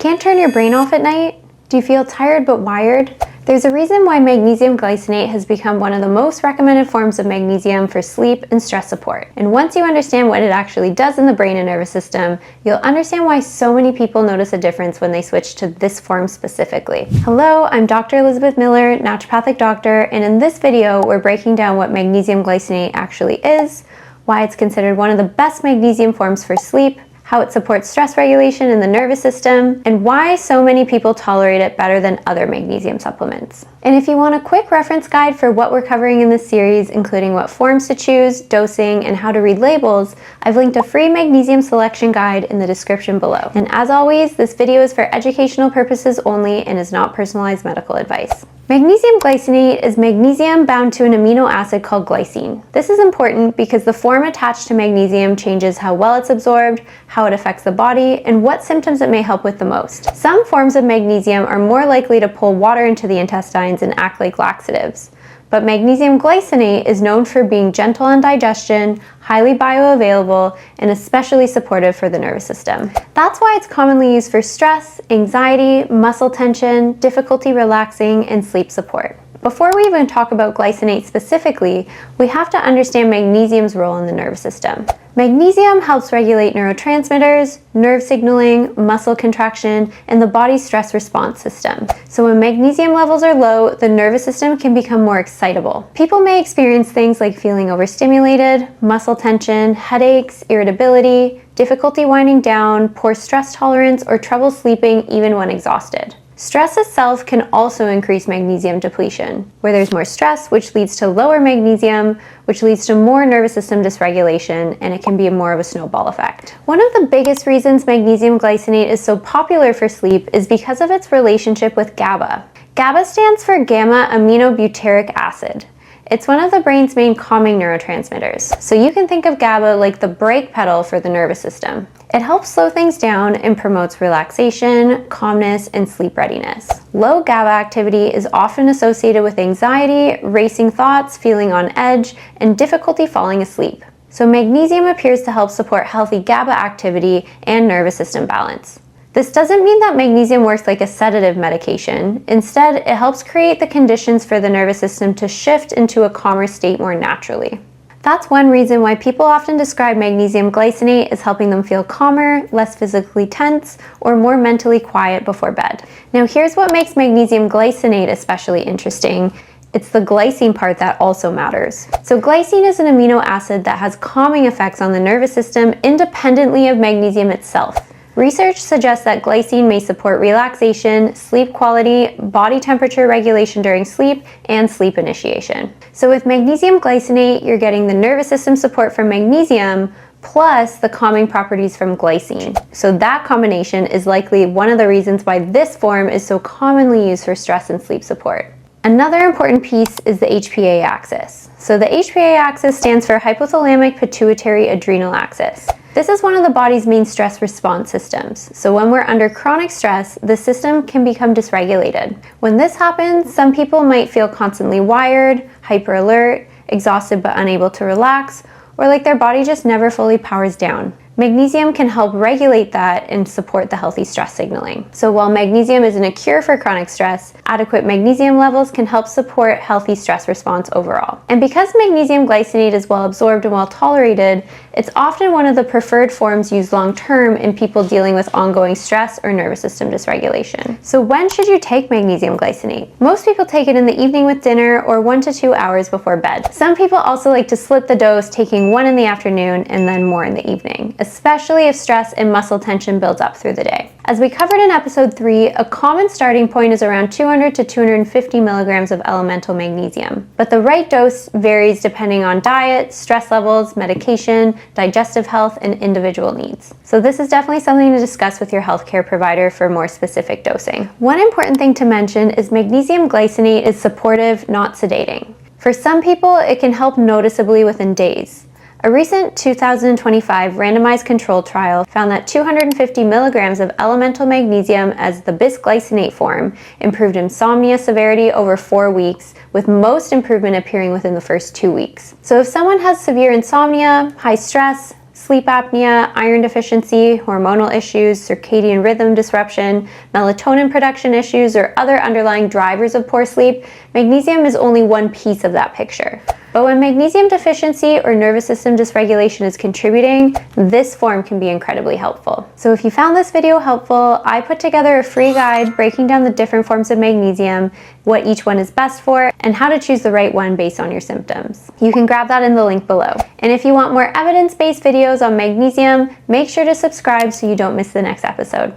Can't turn your brain off at night? Do you feel tired but wired? There's a reason why magnesium glycinate has become one of the most recommended forms of magnesium for sleep and stress support. And once you understand what it actually does in the brain and nervous system, you'll understand why so many people notice a difference when they switch to this form specifically. Hello, I'm Dr. Elizabeth Miller, naturopathic doctor, and in this video, we're breaking down what magnesium glycinate actually is, why it's considered one of the best magnesium forms for sleep, how it supports stress regulation in the nervous system, and why so many people tolerate it better than other magnesium supplements. And if you want a quick reference guide for what we're covering in this series, including what forms to choose, dosing, and how to read labels, I've linked a free magnesium selection guide in the description below. And as always, this video is for educational purposes only and is not personalized medical advice. Magnesium glycinate is magnesium bound to an amino acid called glycine. This is important because the form attached to magnesium changes how well it's absorbed, how it affects the body, and what symptoms it may help with the most. Some forms of magnesium are more likely to pull water into the intestines and act like laxatives. But magnesium glycinate is known for being gentle on digestion, highly bioavailable, and especially supportive for the nervous system. That's why it's commonly used for stress, anxiety, muscle tension, difficulty relaxing, and sleep support. Before we even talk about glycinate specifically, we have to understand magnesium's role in the nervous system. Magnesium helps regulate neurotransmitters, nerve signaling, muscle contraction, and the body's stress response system. So when magnesium levels are low, the nervous system can become more excitable. People may experience things like feeling overstimulated, muscle tension, headaches, irritability, difficulty winding down, poor stress tolerance, or trouble sleeping even when exhausted. Stress itself can also increase magnesium depletion, where there's more stress, which leads to lower magnesium, which leads to more nervous system dysregulation, and it can be more of a snowball effect. One of the biggest reasons magnesium glycinate is so popular for sleep is because of its relationship with GABA. GABA stands for gamma aminobutyric acid. It's one of the brain's main calming neurotransmitters. So you can think of GABA like the brake pedal for the nervous system. It helps slow things down and promotes relaxation, calmness, and sleep readiness. Low GABA activity is often associated with anxiety, racing thoughts, feeling on edge, and difficulty falling asleep. So magnesium appears to help support healthy GABA activity and nervous system balance. This doesn't mean that magnesium works like a sedative medication. Instead, it helps create the conditions for the nervous system to shift into a calmer state more naturally. That's one reason why people often describe magnesium glycinate as helping them feel calmer, less physically tense, or more mentally quiet before bed. Now here's what makes magnesium glycinate especially interesting. It's the glycine part that also matters. So glycine is an amino acid that has calming effects on the nervous system independently of magnesium itself. Research suggests that glycine may support relaxation, sleep quality, body temperature regulation during sleep, and sleep initiation. So with magnesium glycinate, you're getting the nervous system support from magnesium, plus the calming properties from glycine. So that combination is likely one of the reasons why this form is so commonly used for stress and sleep support. Another important piece is the HPA axis. So the HPA axis stands for hypothalamic pituitary adrenal axis. This is one of the body's main stress response systems. So when we're under chronic stress, the system can become dysregulated. When this happens, some people might feel constantly wired, hyper alert, exhausted but unable to relax, or like their body just never fully powers down. Magnesium can help regulate that and support the healthy stress signaling. So while magnesium isn't a cure for chronic stress, adequate magnesium levels can help support healthy stress response overall. And because magnesium glycinate is well absorbed and well tolerated, it's often one of the preferred forms used long term in people dealing with ongoing stress or nervous system dysregulation. So when should you take magnesium glycinate? Most people take it in the evening with dinner or 1 to 2 hours before bed. Some people also like to split the dose, taking 1 in the afternoon and then more in the evening, especially if stress and muscle tension builds up through the day. As we covered in episode 3, a common starting point is around 200 to 250 milligrams of elemental magnesium. But the right dose varies depending on diet, stress levels, medication, digestive health, and individual needs. So this is definitely something to discuss with your healthcare provider for more specific dosing. One important thing to mention is magnesium glycinate is supportive, not sedating. For some people, it can help noticeably within days. A recent 2025 randomized controlled trial found that 250 milligrams of elemental magnesium as the bisglycinate form improved insomnia severity over 4 weeks, with most improvement appearing within the first 2 weeks. So if someone has severe insomnia, high stress, sleep apnea, iron deficiency, hormonal issues, circadian rhythm disruption, melatonin production issues, or other underlying drivers of poor sleep, magnesium is only one piece of that picture. But when magnesium deficiency or nervous system dysregulation is contributing, this form can be incredibly helpful. So if you found this video helpful, I put together a free guide breaking down the different forms of magnesium, what each one is best for, and how to choose the right one based on your symptoms. You can grab that in the link below. And if you want more evidence-based videos on magnesium, make sure to subscribe so you don't miss the next episode.